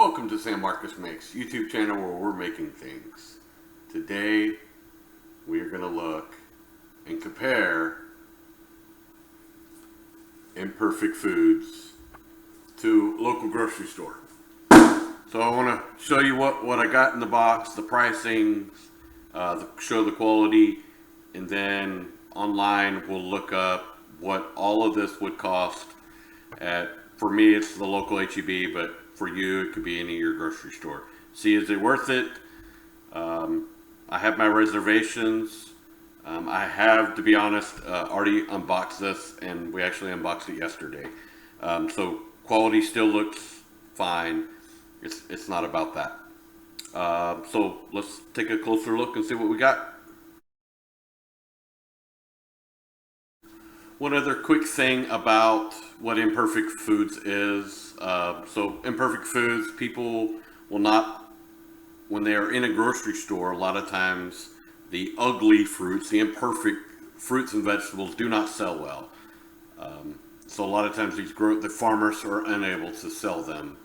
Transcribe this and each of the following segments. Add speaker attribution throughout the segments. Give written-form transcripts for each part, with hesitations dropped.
Speaker 1: Welcome to San Marcos Makes, YouTube channel where we're making things. Today we are going to look and compare Imperfect foods to local grocery store. So I want to show you what I got in the box, the pricing, show the quality, and then online we'll look up what all of this would cost at, for me it's the local HEB, but for you it could be any of your grocery store. See, is it worth it? I have my reservations. I have, to be honest, already unboxed this, and we actually unboxed it yesterday. So quality still looks fine. It's not about that. So let's take a closer look and see what we got. One other quick thing about what Imperfect Foods is. So Imperfect Foods, people will not, when they are in a grocery store, a lot of times the ugly fruits, the imperfect fruits and vegetables do not sell well. So a lot of times the farmers are unable to sell them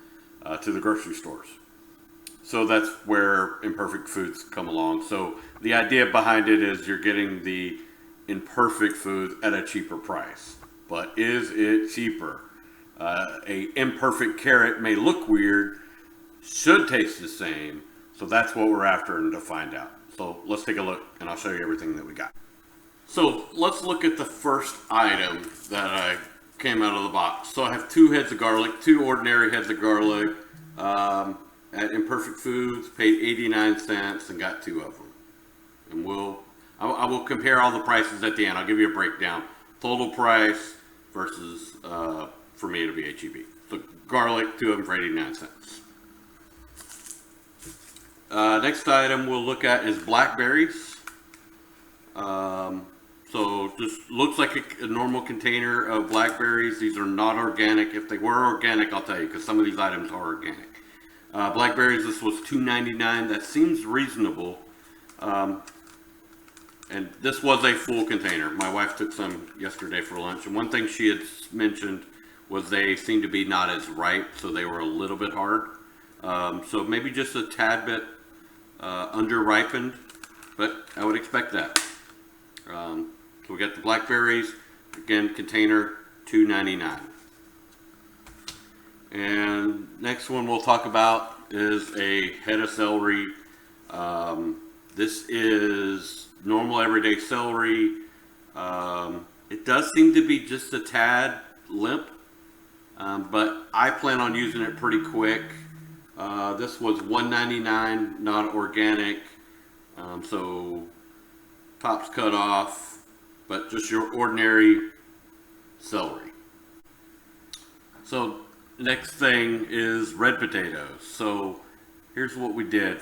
Speaker 1: to the grocery stores. So that's where Imperfect Foods come along. So the idea behind it is you're getting the imperfect food at a cheaper price. But is it cheaper? A imperfect carrot may look weird, should taste the same. So that's what we're after and to find out. So let's take a look and I'll show you everything that we got. So let's look at the first item that I came out of the box. So I have 2 heads of garlic, 2 ordinary heads of garlic at Imperfect Foods, paid 89 cents and got 2 of them. And I will compare all the prices at the end. I'll give you a breakdown. Total price versus, for me, it'll be HEB. So garlic, 2 of them for 89 cents. Next item we'll look at is Blackberries. So just looks like a normal container of Blackberries. These are not organic. If they were organic, I'll tell you, because some of these items are organic. Blackberries, this was $2.99. That seems reasonable. And this was a full container. My wife took some yesterday for lunch. And one thing she had mentioned was they seemed to be not as ripe, so they were a little bit hard. So maybe just a tad bit under-ripened, but I would expect that. So we got the Blackberries, again, container, $2.99. And next one we'll talk about is a head of celery. This is normal everyday celery. It does seem to be just a tad limp, but I plan on using it pretty quick. This was $1.99, not organic, so tops cut off, but just your ordinary celery. So next thing is red potatoes. So here's what we did.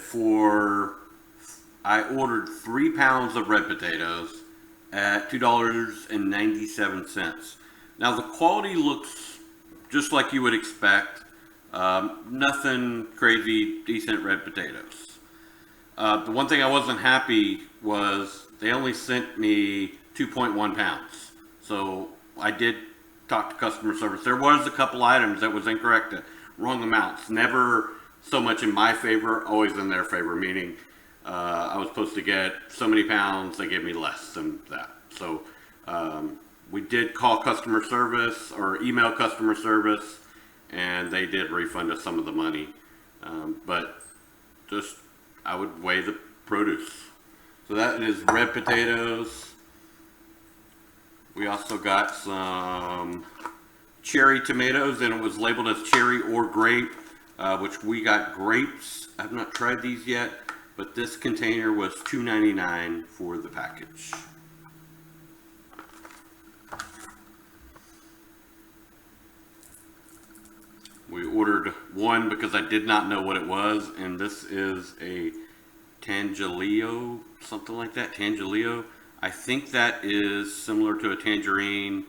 Speaker 1: I ordered 3 pounds of red potatoes at $2.97. Now the quality looks just like you would expect. Nothing crazy, decent red potatoes. The one thing I wasn't happy was they only sent me 2.1 pounds. So I did talk to customer service. There was a couple items that was incorrect, wrong amounts. Never so much in my favor, always in their favor, meaning I was supposed to get so many pounds, they gave me less than that. So we did call customer service or email customer service, and they did refund us some of the money. But just, I would weigh the produce. So that is red potatoes. We also got some cherry tomatoes, and it was labeled as cherry or grape, which we got grapes. I've not tried these yet, but this container was $2.99 for the package. We ordered one because I did not know what it was, and this is a Tangelio, something like that, Tangelio. I think that is similar to a tangerine,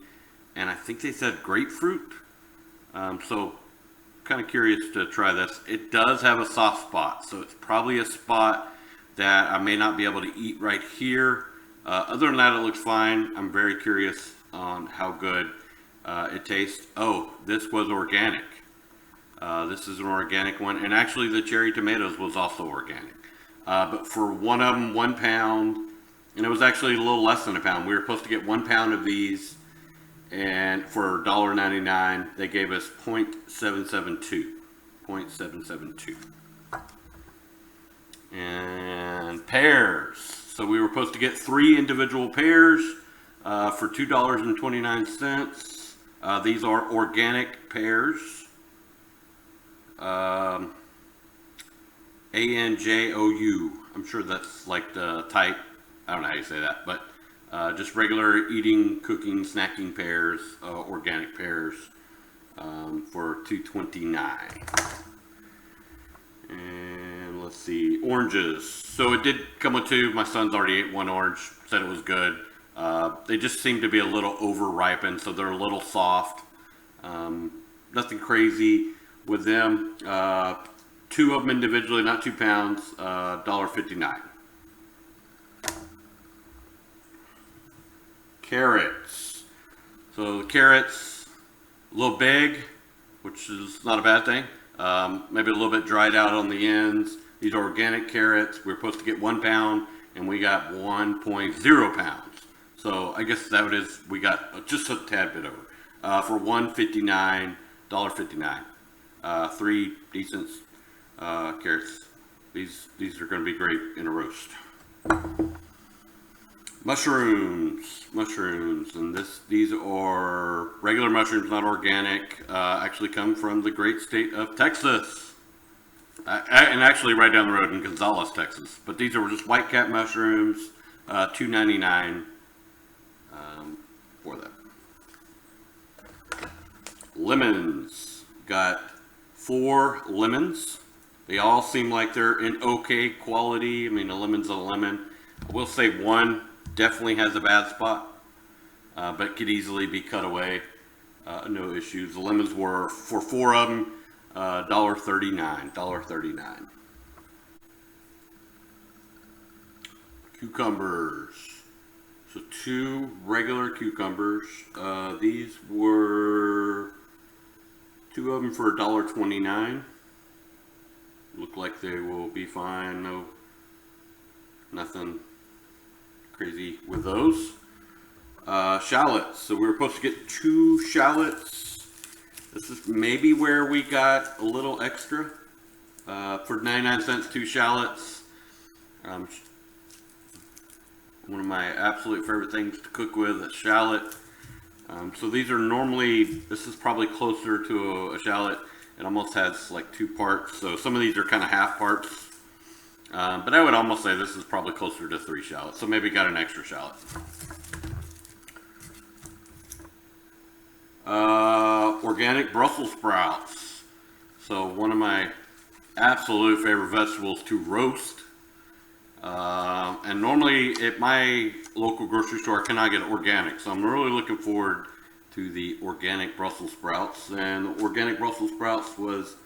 Speaker 1: and I think they said grapefruit. So kind of curious to try this. It does have a soft spot, so it's probably a spot that I may not be able to eat right here. Other than that, it looks fine. I'm very curious on how good it tastes. Oh, this was organic. This is an organic one, and actually the cherry tomatoes was also organic. But for one of them, 1 pound, and it was actually a little less than a pound. We were supposed to get 1 pound of these, and for $1.99, they gave us 0.772. 0.772. And pears. So we were supposed to get 3 individual pears for $2.29. These are organic pears. ANJOU. I'm sure that's like the type. I don't know how you say that, but just regular eating, cooking, snacking pears, organic pears for $2.29. And let's see, oranges. So it did come with 2. My son's already ate 1 orange, said it was good. They just seem to be a little over ripened, so they're a little soft. Nothing crazy with them. 2 of them individually, not 2 pounds, $1.59. Carrots. So the carrots, a little big, which is not a bad thing. Maybe a little bit dried out on the ends. These are organic carrots. We were supposed to get 1 pound, and we got 1.0 pounds. So I guess that is, we got just a tad bit over. For $1.59, $1.59. 3 decent carrots. These are going to be great in a roast. Mushrooms, and these are regular mushrooms, not organic. Actually come from the great state of Texas, and actually right down the road in Gonzales, Texas. But these are just white cap mushrooms, $2.99 for them. Lemons, got 4 lemons. They all seem like they're in okay quality. I mean, a lemon's a lemon. I will say one definitely has a bad spot, but could easily be cut away. No issues. The lemons were, for 4 of them, $1.39. Cucumbers. So 2 regular cucumbers. These were 2 of them for $1.29. Look like they will be fine. No, nothing crazy with those. Shallots. So we were supposed to get 2 shallots. This is maybe where we got a little extra. For 99 cents, 2 shallots. One of my absolute favorite things to cook with, a shallot. So these are normally, this is probably closer to a shallot. It almost has like 2 parts. So some of these are kind of half parts. But I would almost say this is probably closer to 3 shallots. So maybe got an extra shallot. Organic Brussels sprouts. So one of my absolute favorite vegetables to roast. And normally at my local grocery store I cannot get organic. So I'm really looking forward to the organic Brussels sprouts. And the organic Brussels sprouts was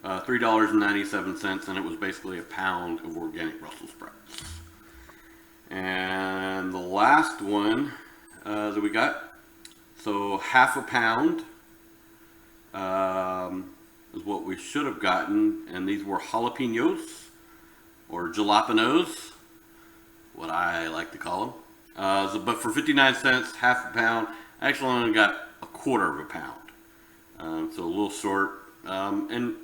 Speaker 1: $3.97, and it was basically a pound of organic Brussels sprouts. And the last one that we got, so half a pound is what we should have gotten, and these were jalapenos, or jalapenos, what I like to call them. But for 59 cents, half a pound, I actually only got a quarter of a pound. So a little short. And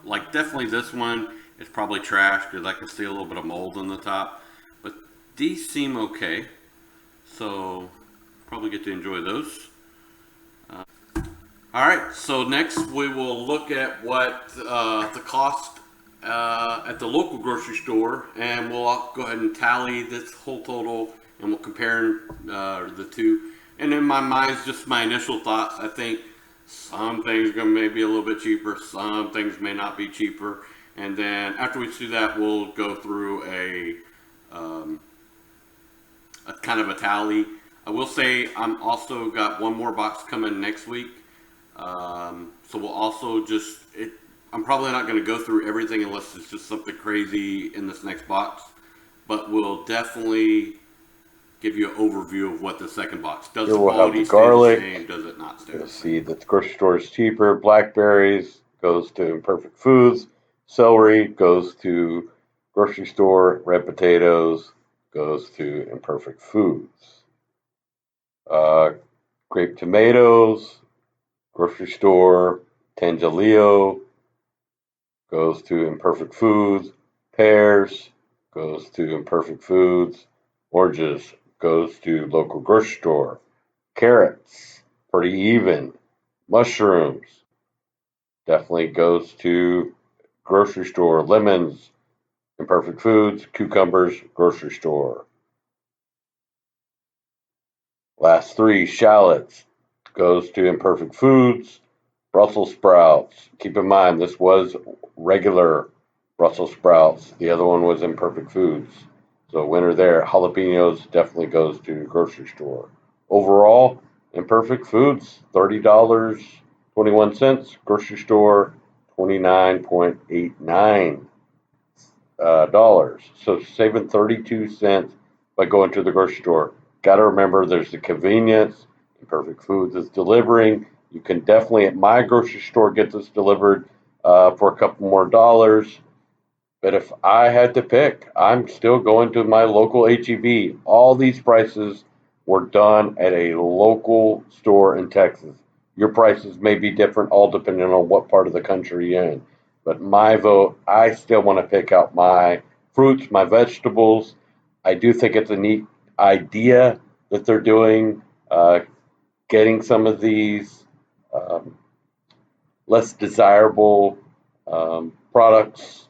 Speaker 1: like definitely this one is probably trash because I can see a little bit of mold on the top, but these seem okay, so probably get to enjoy those. Alright, so next we will look at what the cost at the local grocery store, and we'll go ahead and tally this whole total, and we'll compare the two. And in my mind, just my initial thoughts, I think some things are going to maybe be a little bit cheaper, some things may not be cheaper. And then after we do that, we'll go through a kind of a tally. I will say I'm also got one more box coming next week. So we'll also just, I'm probably not going to go through everything unless it's just something crazy in this next box. But we'll definitely give you an overview of what the second box does.
Speaker 2: Here
Speaker 1: The
Speaker 2: we'll have
Speaker 1: quality
Speaker 2: the
Speaker 1: stay the
Speaker 2: garlic.
Speaker 1: same? Does it not stay
Speaker 2: You'll
Speaker 1: the
Speaker 2: see
Speaker 1: same?
Speaker 2: that the grocery store is cheaper. Blackberries goes to Imperfect Foods. Celery goes to grocery store. Red potatoes goes to Imperfect Foods. Uh, Grape tomatoes, grocery store. Tangelio goes to Imperfect Foods. Pears goes to Imperfect Foods. Oranges goes to local grocery store. Carrots, pretty even. Mushrooms definitely goes to grocery store. Lemons, Imperfect Foods. Cucumbers, grocery store. Last three, shallots goes to Imperfect Foods. Brussels sprouts. Keep in mind, this was regular Brussels sprouts. The other one was Imperfect Foods. So winner there. Jalapenos definitely goes to grocery store. Overall, Imperfect Foods, $30.21. Grocery store, 29.89 dollars. So saving 32 cents by going to the grocery store. Got to remember there's the convenience. Imperfect Foods is delivering. You can definitely at my grocery store get this delivered for a couple more dollars. But if I had to pick, I'm still going to my local HEB. All these prices were done at a local store in Texas. Your prices may be different, all depending on what part of the country you're in. But my vote, I still want to pick out my fruits, my vegetables. I do think it's a neat idea that they're doing, getting some of these um, less desirable products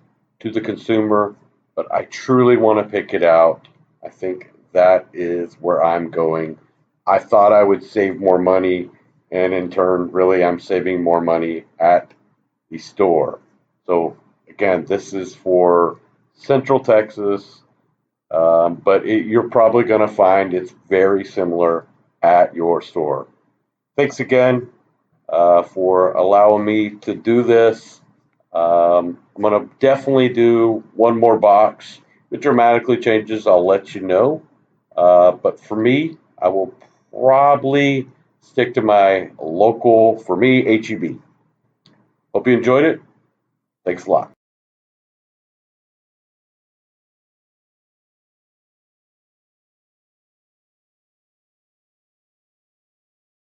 Speaker 2: to the consumer, but I truly want to pick it out. I think that is where I'm going. I thought I would save more money, and in turn, really, I'm saving more money at the store. So, again, this is for Central Texas, but you're probably going to find it's very similar at your store. Thanks again for allowing me to do this. I'm going to definitely do one more box. If it dramatically changes, I'll let you know. But for me, I will probably stick to my local, for me, HEB. Hope you enjoyed it. Thanks a lot.